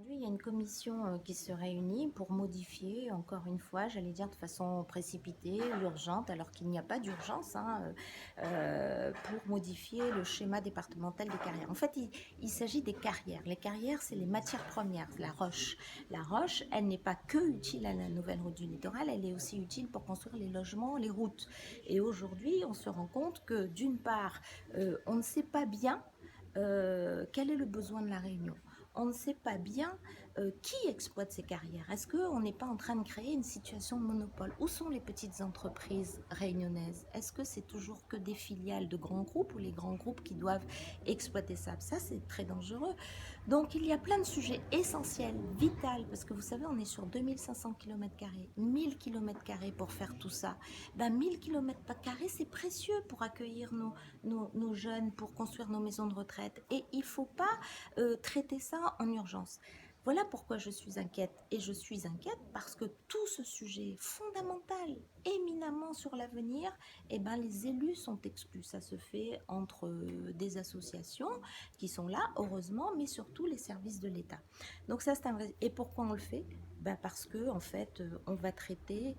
Aujourd'hui, il y a une commission qui se réunit pour modifier, encore une fois, j'allais dire de façon précipitée, urgente, alors qu'il n'y a pas d'urgence, pour modifier le schéma départemental des carrières. En fait, il s'agit des carrières. Les carrières, c'est les matières premières, la roche. La roche, elle n'est pas que utile à la nouvelle route du littoral, elle est aussi utile pour construire les logements, les routes. Et aujourd'hui, on se rend compte que d'une part, on ne sait pas bien quel est le besoin de la Réunion. On ne sait pas bien qui exploite ces carrières. Est-ce qu'on n'est pas en train de créer une situation de monopole? Où sont les petites entreprises réunionnaises? Est-ce que c'est toujours que des filiales de grands groupes ou les grands groupes qui doivent exploiter ça? Ça, c'est très dangereux. Donc, il y a plein de sujets essentiels, vitaux, parce que vous savez, on est sur 2500 km², 1000 km² pour faire tout ça. 1000 km², c'est précieux pour accueillir nos jeunes, pour construire nos maisons de retraite. Et il ne faut pas traiter ça en urgence. Voilà pourquoi je suis inquiète. Et je suis inquiète parce que tout ce sujet fondamental, éminemment sur l'avenir, les élus sont exclus. Ça se fait entre des associations qui sont là, heureusement, mais surtout les services de l'État. Donc ça, c'est un vrai... Et pourquoi on le fait? Parce que, en fait, on va traiter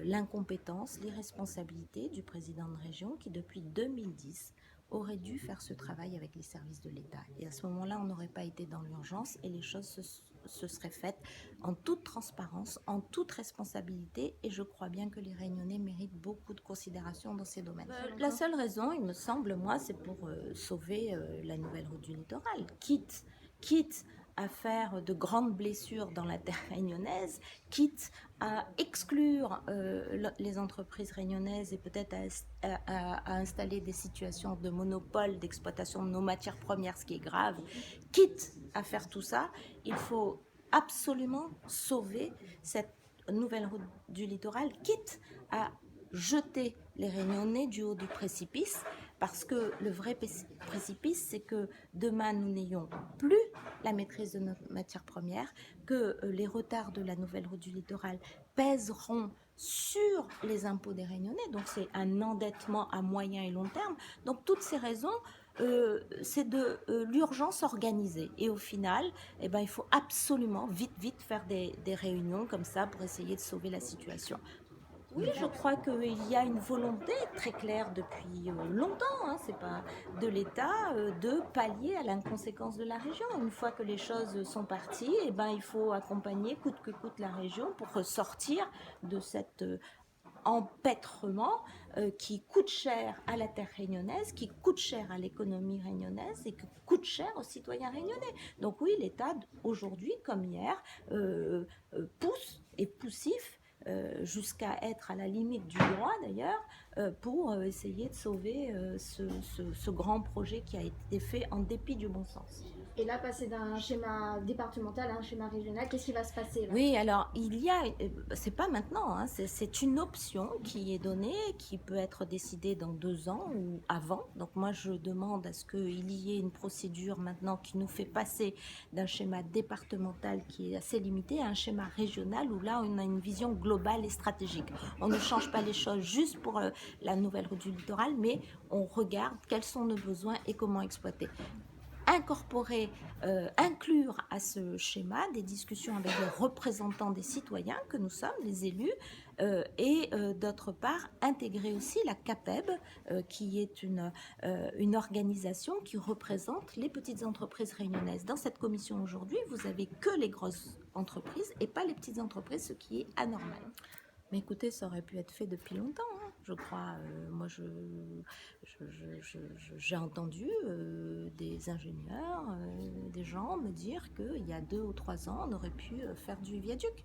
l'incompétence, l'irresponsabilité du président de région qui, depuis 2010, aurait dû faire ce travail avec les services de l'État. Et à ce moment-là, on n'aurait pas été dans l'urgence et les choses se seraient faites en toute transparence, en toute responsabilité. Et je crois bien que les Réunionnais méritent beaucoup de considération dans ces domaines. La seule raison, il me semble, moi, c'est pour sauver la nouvelle route du littoral. Quitte à faire de grandes blessures dans la terre réunionnaise, quitte à exclure les entreprises réunionnaises et peut-être à installer des situations de monopole d'exploitation de nos matières premières, ce qui est grave, quitte à faire tout ça, il faut absolument sauver cette nouvelle route du littoral, quitte à jeter les Réunionnais du haut du précipice, parce que le vrai précipice, c'est que demain, nous n'ayons plus la maîtrise de nos matières premières, que les retards de la nouvelle route du littoral pèseront sur les impôts des Réunionnais. Donc c'est un endettement à moyen et long terme. Donc toutes ces raisons, c'est de l'urgence organisée. Et au final, il faut absolument vite faire des réunions comme ça pour essayer de sauver la situation. Oui, je crois qu'il y a une volonté très claire depuis longtemps, c'est pas de l'État, de pallier à l'inconséquence de la région. Une fois que les choses sont parties, il faut accompagner coûte que coûte la région pour sortir de cet empêtrement qui coûte cher à la terre réunionnaise, qui coûte cher à l'économie réunionnaise et qui coûte cher aux citoyens réunionnais. Donc oui, l'État, aujourd'hui comme hier, pousse et poussif jusqu'à être à la limite du droit d'ailleurs, pour essayer de sauver ce grand projet qui a été fait en dépit du bon sens. Et là, passer d'un schéma départemental à un schéma régional, qu'est-ce qui va se passer là? Oui, alors il y a, c'est pas maintenant, c'est une option qui est donnée, qui peut être décidée dans 2 ans ou avant. Donc moi je demande à ce qu'il y ait une procédure maintenant qui nous fait passer d'un schéma départemental qui est assez limité à un schéma régional où là on a une vision globale et stratégique. On ne change pas les choses juste pour la nouvelle route du littoral, mais on regarde quels sont nos besoins et comment exploiter. Incorporer, inclure à ce schéma des discussions avec les représentants des citoyens que nous sommes, les élus, et d'autre part intégrer aussi la CAPEB, qui est une organisation qui représente les petites entreprises réunionnaises. Dans cette commission aujourd'hui, vous avez que les grosses entreprises et pas les petites entreprises, ce qui est anormal. Mais écoutez, ça aurait pu être fait depuis longtemps, je crois. Moi, j'ai entendu des ingénieurs, des gens me dire qu'il y a 2 ou 3 ans, on aurait pu faire du viaduc.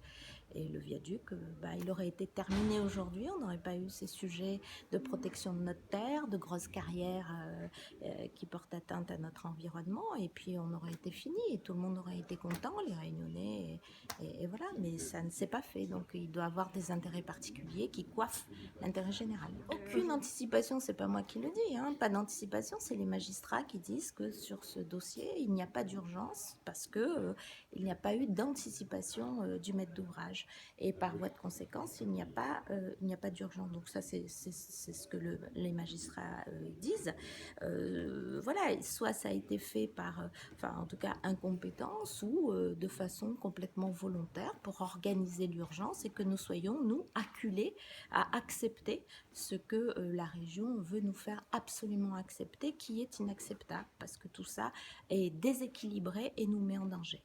Et le viaduc, il aurait été terminé aujourd'hui, on n'aurait pas eu ces sujets de protection de notre terre, de grosses carrières qui portent atteinte à notre environnement, et puis on aurait été fini, et tout le monde aurait été content, les Réunionnais, et voilà. Mais ça ne s'est pas fait, donc il doit y avoir des intérêts particuliers qui coiffent l'intérêt général. général. Aucune anticipation, c'est pas moi qui le dis, hein, pas d'anticipation, c'est les magistrats qui disent que sur ce dossier, il n'y a pas d'urgence parce que il n'y a pas eu d'anticipation du maître d'ouvrage. Et par voie de conséquence, il n'y a pas d'urgence. Donc ça, c'est ce que les magistrats disent. Voilà, soit ça a été fait par, enfin en tout cas incompétence ou de façon complètement volontaire pour organiser l'urgence et que nous soyons, nous, acculés à accepter ce que la région veut nous faire absolument accepter, qui est inacceptable parce que tout ça est déséquilibré et nous met en danger.